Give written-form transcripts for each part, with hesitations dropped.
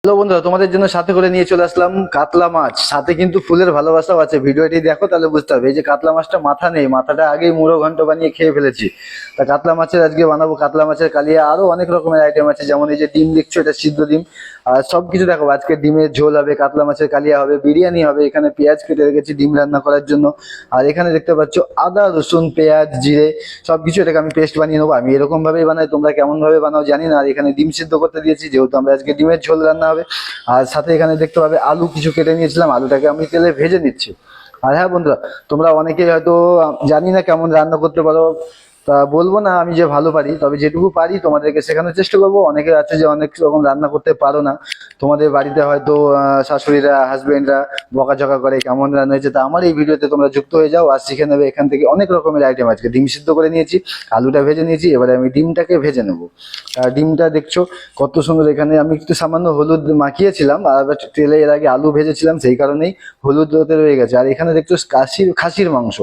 Hello বন্ধুরা, তোমাদের জন্য সাথে করে নিয়ে চলে আসলাম কাতলা মাছ। সাথে কিন্তু ফুলের ভালোবাসাও আছে। ভিডিওটি দেখো তাহলে বুঝতে পারবে। এই যে কাতলা মাছটা মাথা নেই, মাথাটা আগেই মুড়ো ঘন্ট বানিয়ে খেয়ে ফেলেছি। তা কাতলা মাছের আজকে বানাবো কাতলা মাছের কালিয়া। আরো অনেক রকমের আইটেম আছে, যেমন এই যে ডিম দেখছো, এটা সিদ্ধ ডিম। আর সবকিছু দেখো, আজকে ডিমের ঝোল হবে, কাতলা মাছের কালিয়া হবে, বিরিয়ানি হবে। এখানে পেঁয়াজ কেটে রেখেছি ডিম রান্না করার জন্য। আর এখানে দেখতে পাচ্ছ আদা রসুন পেঁয়াজ জিরে সবকিছু, এটাকে আমি পেস্ট বানিয়ে নেবো। আমি এরকম ভাবেই বানাই, তোমরা কেমন ভাবে বানাও জানি না। আর এখানে ডিম সিদ্ধ করতে দিয়েছি, যেহেতু আমরা আজকে ডিমের ঝোল রান্না হবে। আর সাথে এখানে দেখতে পাবে আলু কিছু কেটে নিয়েছিলাম, আলুটাকে আমি তেলে ভেজে নিচ্ছি। আর হ্যাঁ বন্ধুরা, তোমরা অনেকেই হয়তো জানি না কেমন রান্না করতে পারো, তা বলবো না আমি যে ভালো পারি, তবে যেটুকু পারি তোমাদেরকে শেখানোর চেষ্টা করবো। অনেকে আছে যে অনেক রকম রান্না করতে পারো না, তোমাদের বাড়িতে হয়তো শাশুড়িরা হাজবেন্ডরা বকাঝকা করে কেমন রান্না হয়েছে। তা আমার এই ভিডিওতে তোমরা যুক্ত হয়ে যাও আর শিখে নেবে এখান থেকে অনেক রকমের আইটেম। আজকে ডিম সিদ্ধ করে নিয়েছি, আলুটা ভেজে নিয়েছি, এবারে আমি ডিমটাকে ভেজে নেবো। আর ডিমটা দেখছো কত সুন্দর। এখানে আমি একটু সামান্য হলুদ মাখিয়েছিলাম, আর তেলে এর আগে আলু ভেজেছিলাম, সেই কারণেই হলুদ ওতে রয়ে গেছে। আর এখানে দেখছো খাসির মাংস।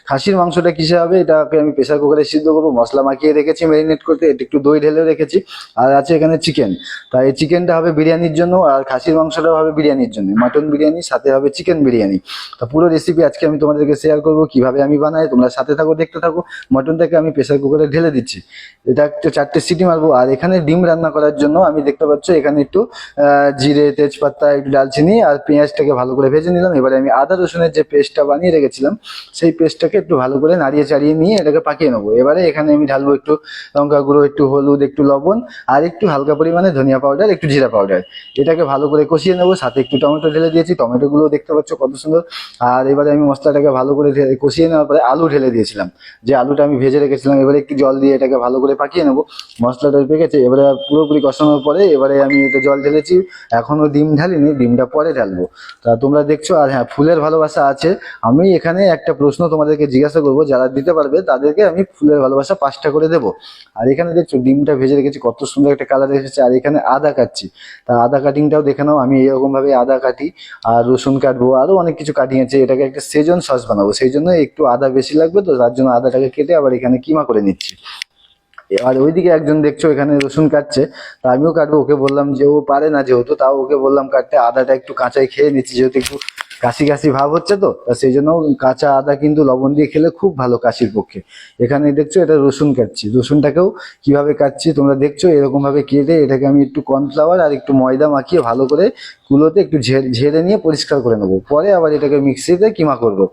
খাসির মাংসটা কিসে হবে, এটাকে আমি প্রেসার কুকারে সিদ্ধ করবো। মশলা মাখিয়ে রেখেছি ম্যারিনেট করতে, একটু দই ঢেলে রেখেছি। আর আছে এখানে চিকেন। তাই এই চিকেনটা হবে বিরিয়ানির জন্য, আর খাসির মাংসটাও হবে বিরিয়ানির জন্য। মাটন বিরিয়ানি সাথে হবে চিকেন বিরিয়ানি। তা পুরো রেসিপি আজকে আমি তোমাদেরকে শেয়ার করবো, কিভাবে আমি বানাই। তোমরা সাথে থাকো, দেখতে থাকো। মটনটাকে আমি প্রেসার কুকারে ঢেলে দিচ্ছি, এটা একটু 4টে সিটি মারবো। আর এখানে ডিম রান্না করার জন্য আমি দেখতে পাচ্ছ এখানে একটু জিরে তেজপাতা একটু ডালচিনি আর পেঁয়াজটাকে ভালো করে ভেজে নিলাম। এবারে আমি আদা রসুনের যে পেস্টটা বানিয়ে রেখেছিলাম, সেই পেস্টটাকে একটু ভালো করে নাড়িয়ে চাড়িয়ে নিয়ে এটাকে পাকিয়ে নেবো। এবারে এখানে আমি ঢালবো একটু লঙ্কা গুঁড়ো, একটু হলুদ, একটু লবণ, আর একটু হালকা পরিমাণে ধনিয়া পাউডার, একটু জিরা পাউডার। এটাকে ভালো করে কষিয়ে নেবো। সাথে একটু টমেটো ঢেলে দিয়েছি, টমেটো গুলো দেখতে পাচ্ছ কত সুন্দর। আর এবারে আমি মশলাটাকে ভালো করে কষিয়ে নেওয়ার পরে আলু ঢেলে দিয়েছিলাম, যে আলুটা আমি ভেজে রেখেছিলাম। এবারে একটু জল দিয়ে এটাকে ভালো করে পাকিয়ে নেবো। মশলাটা পেকেছে, এবারে পুরোপুরি কষানোর পরে এবারে আমি এটা জল ঢেলেছি। এখনো ডিম ঢালিনি, ডিমটা পরে ঢালবো। তা তোমরা দেখছো। আর হ্যাঁ, ফুলের ভালোবাসা আছে। আমি এখানে একটা প্রশ্ন তোমাদেরকে জিজ্ঞাসা করবো, যারা দিতে পারবে তাদেরকে আমি ফুলের ভালোবাসা 5টা করে দেবো। আর এখানে দেখছো ডিমটা ভেজে রেখেছি, কত সুন্দর একটা কালার এসেছে। আর এখানে আদা কাটছি, তা আদা কাটিংটাও দেখে নাও। আমি এরকম ভাবে আদা কাটি, আর রসুন কাটবো, আরো অনেক কিছু কাটিয়েছে। এটাকে একটা সেজন সস বানাবো, সেই জন্য একটু আদা বেশি লাগবে, তো তার জন্য আদাটাকে কেটে আবার এখানে কিমা করে নিচ্ছি। আর ওইদিকে একজন দেখছো এখানে রসুন কাটছে, তা আমিও কাটবো। ওকে বললাম যে, ও পারে না যেহেতু, তাও ওকে বললাম কাটতে। আদাটা একটু কাঁচাই খেয়ে নিচ্ছি, যেহেতু একটু কাশি কাশি ভাব হচ্ছে, তো তা সেই জন্য কাঁচা আদা কিন্তু লবণ দিয়ে খেলে খুব ভালো কাশির পক্ষে। এখানে দেখছো এটা রসুন কাটছি, রসুনটাকেও কিভাবে কাটছি তোমরা দেখছো। এরকম ভাবে কেটে এটাকে আমি একটু কর্নফ্লাওয়ার আর একটু ময়দা মাখিয়ে ভালো করে কুলোতে একটু ঝেড়ে নিয়ে পরিষ্কার করে নেবো। পরে আবার এটাকে মিক্সিতে কিমা করবো।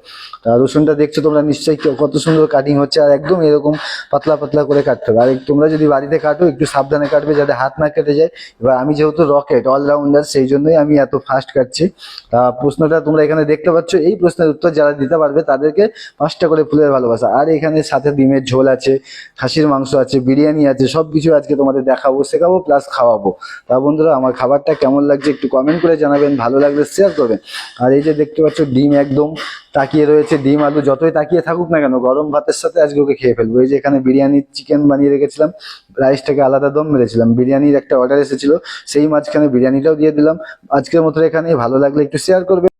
তা রসুনটা দেখছো তোমরা নিশ্চয়ই কত সুন্দর কাটিং হচ্ছে, আর একদম এরকম পাতলা পাতলা করে কাটতে হবে। আর তোমরা যদি বাড়িতে কাটো একটু সাবধানে কাটবে, যাতে হাত না কেটে যায়। এবার আমি যেহেতু রকেট অলরাউন্ডার, সেই জন্যই আমি এত ফাস্ট কাটছি। তা প্রশ্নটা তোমরা এখানে দেখতে পাচ্ছ, এই প্রশ্নের উত্তর যারা দিতে পারবে তাদেরকে 5টা করে ফুলের ভালোবাসা। আর এখানে সাথে ডিমের ঝোল আছে, খাসির মাংস আছে, বিরিয়ানি আছে, সবকিছু আজকে তোমাদের দেখাবো, শেখাবো, প্লাস খাওয়াবো। তা বন্ধুরা, আমার খাবারটা কেমন লাগছে একটু কমেন্ট করে জানাবেন, ভালো লাগলে শেয়ার করবেন। আর এই যে দেখতে পাচ্ছ ডিম একদম তাকিয়ে রয়েছে, ডিম আলু যতই তাকিয়ে থাকুক না কেন, গরম ভাতের সাথে আজকে ওকে খেয়ে ফেলবো। এই যে এখানে বিরিয়ানি চিকেন বানিয়ে রেখেছিলাম, রাইসটাকে আলাদা দম মেরেছিলাম। বিরিয়ানির একটা অর্ডার এসেছিল, সেই মাঝখানে বিরিয়ানিটাও দিয়ে দিলাম। আজকের মতো এখানে, ভালো লাগলে একটু শেয়ার করবে।